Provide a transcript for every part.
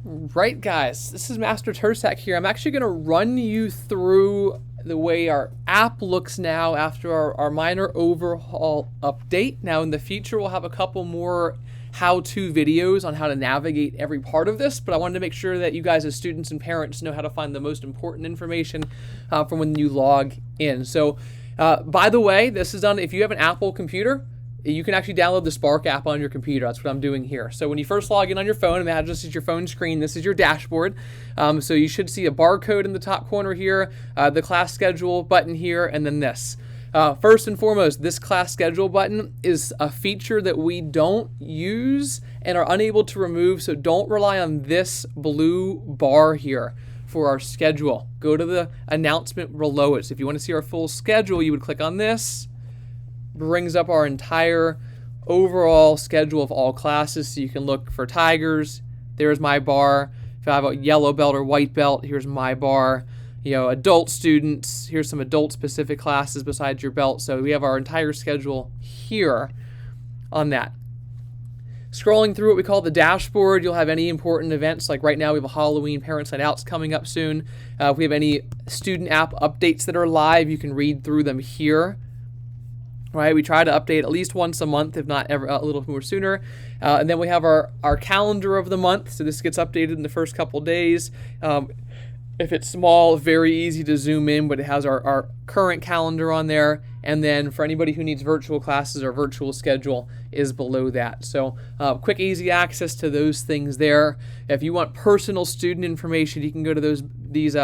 Right, guys, this is Master Tursak here. I'm actually going to run you through the way our app looks now after our minor overhaul update. Now, in the future, we'll have a couple more how-to videos on how to navigate every part of this, but I wanted to make sure that you guys as students and parents know how to find the most important information from when you log in. So, by the way, this is done if you have an Apple computer. You can actually download the Spark app on your computer. That's what I'm doing here. So when you first log in on your phone, imagine this is your phone screen. This is your dashboard. So you should see a barcode in the top corner here, the class schedule button here, and then this. First and foremost, this class schedule button is a feature that we don't use and are unable to remove, so don't rely on this blue bar here for our schedule. Go to the announcement below it. So if you want to see our full schedule, you would click on this. Brings up our entire overall schedule of all classes, so you can look for Tigers. There's my bar. If I have a yellow belt or white belt, here's my bar. You know, adult students, here's some adult specific classes besides your belt. So we have our entire schedule here on that. Scrolling through what we call the dashboard, you'll have any important events. Like right now we have a Halloween Parents Night Out's coming up soon. If we have any student app updates that are live, you can read through them here. Right, we try to update at least once a month, if not ever, a little more sooner. And then we have our calendar of the month. So this gets updated in the first couple days. If it's small, very easy to zoom in, but it has our current calendar on there. And then for anybody who needs virtual classes, our virtual schedule is below that. So quick, easy access to those things there. If you want personal student information, you can go to these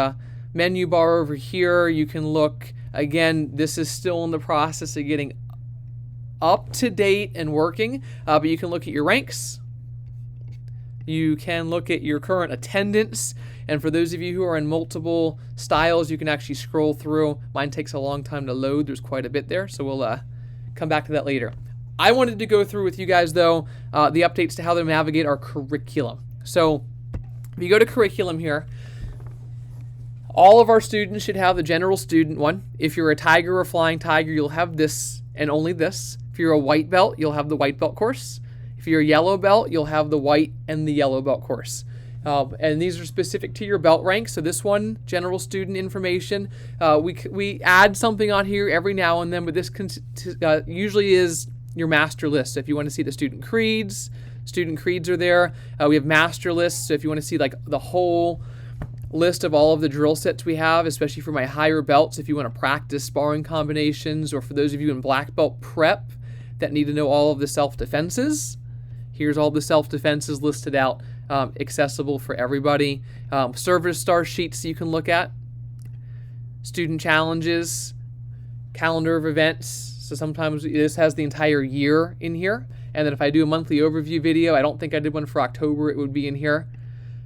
menu bar over here. You can look. Again, this is still in the process of getting up to date and working, but you can look at your ranks. You can look at your current attendance, and for those of you who are in multiple styles, you can actually scroll through. Mine takes a long time to load. There's quite a bit there, so we'll come back to that later. I wanted to go through with you guys, though, the updates to how to navigate our curriculum. So if you go to curriculum here, all of our students should have the general student one. If you're a Tiger or Flying Tiger, you'll have this and only this. If you're a white belt, you'll have the white belt course. If you're a yellow belt, you'll have the white and the yellow belt course. And these are specific to your belt rank. So this one, general student information, we add something on here every now and then, but this usually is your master list. So if you want to see the student creeds are there. We have master lists. So if you want to see like the whole list of all of the drill sets we have, especially for my higher belts, if you want to practice sparring combinations, or for those of you in black belt prep that need to know all of the self-defenses, here's all the self-defenses listed out, accessible for everybody. Service star sheets you can look at, student challenges, calendar of events. So sometimes this has the entire year in here, and then if I do a monthly overview video, I don't think I did one for October, it would be in here.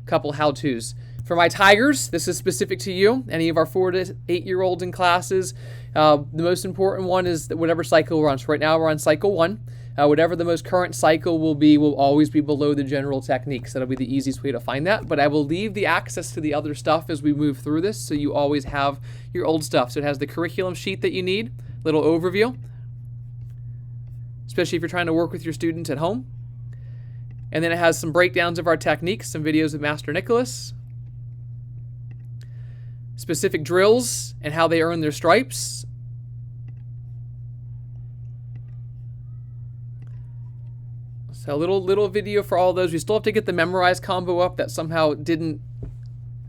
Couple how-tos. For my Tigers, this is specific to you, any of our 4 to 8-year-olds in classes. The most important one is whatever cycle we're on. So right now we're on cycle 1. Whatever the most current cycle will always be below the general techniques. That'll be the easiest way to find that. But I will leave the access to the other stuff as we move through this, so you always have your old stuff. So it has the curriculum sheet that you need, little overview, especially if you're trying to work with your students at home. And then it has some breakdowns of our techniques, some videos of Master Nicholas, specific drills and how they earn their stripes. So a little video for all those. We still have to get the Memorize combo up. That somehow didn't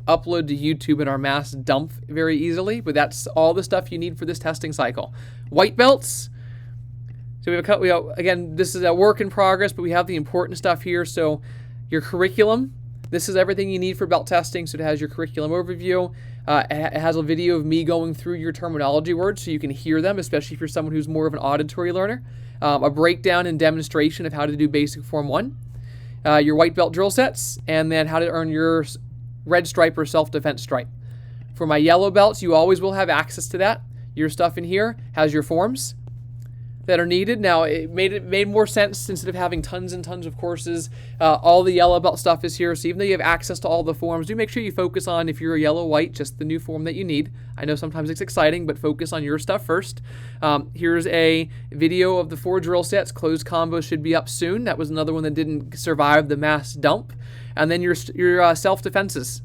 upload to YouTube in our mass dump very easily, but that's all the stuff you need for this testing cycle. White belts. So again, this is a work in progress, but we have the important stuff here. So your curriculum, this is everything you need for belt testing. So it has your curriculum overview. It has a video of me going through your terminology words so you can hear them, especially if you're someone who's more of an auditory learner. A breakdown and demonstration of how to do basic Form 1. Your white belt drill sets, and then how to earn your red stripe or self-defense stripe. For my yellow belts, you always will have access to that. Your stuff in here has your forms that are needed. Now, it made more sense instead of having tons and tons of courses. All the yellow belt stuff is here, so even though you have access to all the forms, do make sure you focus on, if you're a yellow-white, just the new form that you need. I know sometimes it's exciting, but focus on your stuff first. Here's a video of the 4 drill sets. Closed combo should be up soon. That was another one that didn't survive the mass dump. And then your self-defenses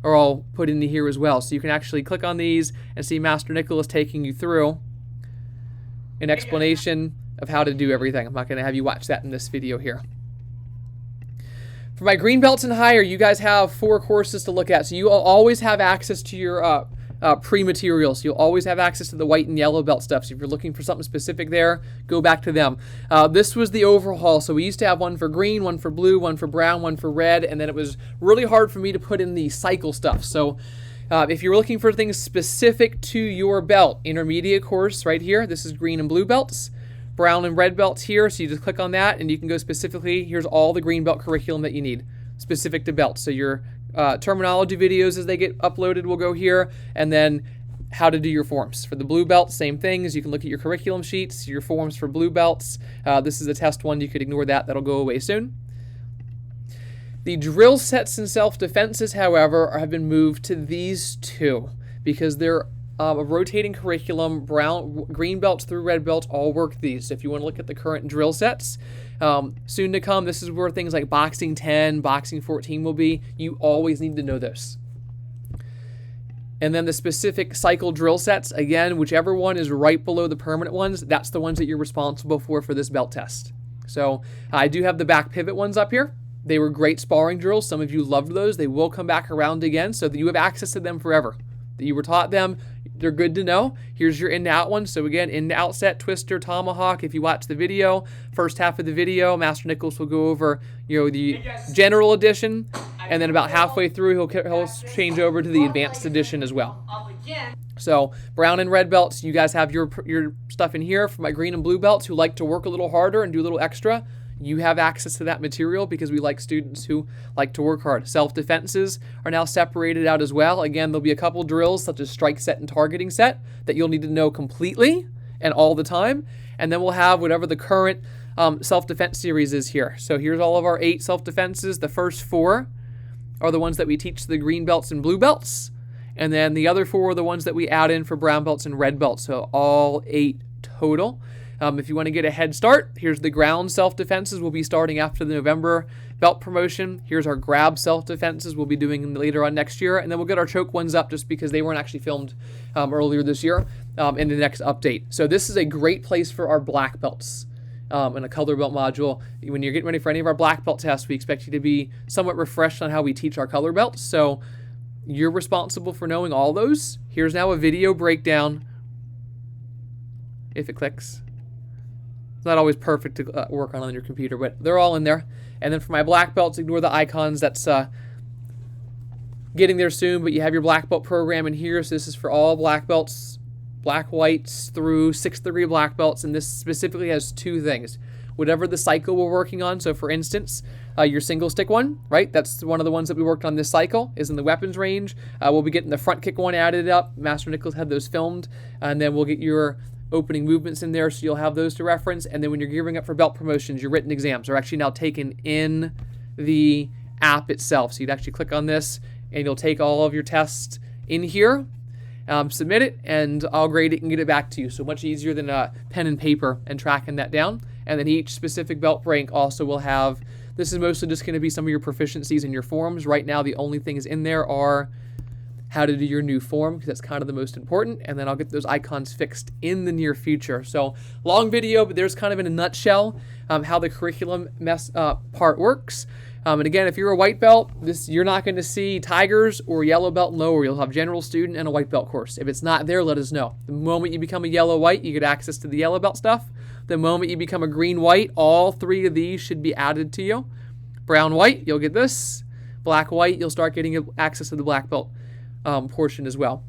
are all put into here as well. So you can actually click on these and see Master Nicholas taking you through an explanation of how to do everything. I'm not going to have you watch that in this video here. For my green belts and higher, you guys have 4 courses to look at. So you always have access to your pre-materials. You'll always have access to the white and yellow belt stuff. So if you're looking for something specific there, go back to them. This was the overhaul. So we used to have one for green, one for blue, one for brown, one for red, and then it was really hard for me to put in the cycle stuff. So if you're looking for things specific to your belt, intermediate course right here, this is green and blue belts. Brown and red belts here, so you just click on that and you can go specifically, here's all the green belt curriculum that you need specific to belts. So your terminology videos as they get uploaded will go here, and then how to do your forms. For the blue belt, same thing, as you can look at your curriculum sheets, your forms for blue belts. This is a test one, you could ignore that, that'll go away soon. The drill sets and self-defenses, however, have been moved to these 2 because they're a rotating curriculum. Green belts through red belts all work these. So if you want to look at the current drill sets, soon to come, this is where things like boxing 10, boxing 14 will be. You always need to know those. And then the specific cycle drill sets, again, whichever one is right below the permanent ones, that's the ones that you're responsible for this belt test. So I do have the back pivot ones up here. They were great sparring drills. Some of you loved those. They will come back around again so that you have access to them forever. That you were taught them, they're good to know. Here's your in to out one. So again, in to out set, twister, tomahawk. If you watch the video, first half of the video, Master Nicholas will go over, the general edition, and then about halfway through, he'll change over to the advanced edition as well. So brown and red belts, you guys have your stuff in here. For my green and blue belts who like to work a little harder and do a little extra, you have access to that material because we like students who like to work hard. Self-defenses are now separated out as well. Again, there'll be a couple drills such as strike set and targeting set that you'll need to know completely and all the time. And then we'll have whatever the current self-defense series is here. So here's all of our 8 self-defenses. The first 4 are the ones that we teach the green belts and blue belts. And then the other 4 are the ones that we add in for brown belts and red belts. So all 8 total. If you want to get a head start, here's the ground self-defenses. We'll be starting after the November belt promotion. Here's our grab self-defenses we'll be doing later on next year. And then we'll get our choke ones up just because they weren't actually filmed earlier this year in the next update. So this is a great place for our black belts in a color belt module. When you're getting ready for any of our black belt tests, we expect you to be somewhat refreshed on how we teach our color belts. So you're responsible for knowing all those. Here's now a video breakdown, if it clicks. It's not always perfect to work on your computer, but they're all in there. And then for my black belts, ignore the icons. That's getting there soon, but you have your black belt program in here. So this is for all black belts, black whites through 6th degree black belts. And this specifically has 2 things. Whatever the cycle we're working on. So for instance, your single stick one, right? That's one of the ones that we worked on this cycle, is in the weapons range. We'll be getting the front kick one added up. Master Nicholas had those filmed. And then we'll get your opening movements in there, so you'll have those to reference. And then when you're gearing up for belt promotions, your written exams are actually now taken in the app itself. So you'd actually click on this and you'll take all of your tests in here, submit it, and I'll grade it and get it back to you. So much easier than pen and paper and tracking that down. And then each specific belt rank also will have, this is mostly just going to be some of your proficiencies in your forms. Right now, the only things in there are how to do your new form, because that's kind of the most important, and then I'll get those icons fixed in the near future. So long video, but there's kind of in a nutshell how the curriculum part works. And again, if you're a white belt, you're not going to see tigers or yellow belt and lower. You'll have general student and a white belt course. If it's not there, let us know. The moment you become a yellow white, you get access to the yellow belt stuff. The moment you become a green white, all 3 of these should be added to you. Brown white, you'll get this. Black white, you'll start getting access to the black belt portion as well.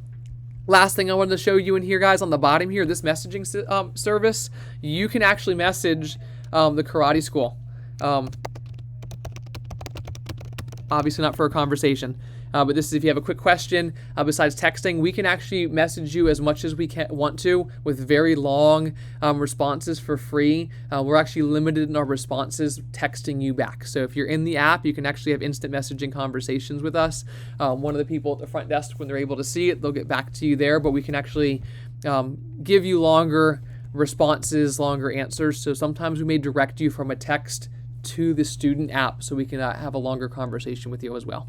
Last thing I wanted to show you in here, guys, on the bottom here, this messaging service, you can actually message the karate school. Obviously not for a conversation, but this is if you have a quick question. Besides texting, we can actually message you as much as we want to with very long responses for free. We're actually limited in our responses texting you back. So if you're in the app, you can actually have instant messaging conversations with us. One of the people at the front desk, when they're able to see it, they'll get back to you there, but we can actually give you longer responses, longer answers. So sometimes we may direct you from a text to the student app so we can have a longer conversation with you as well.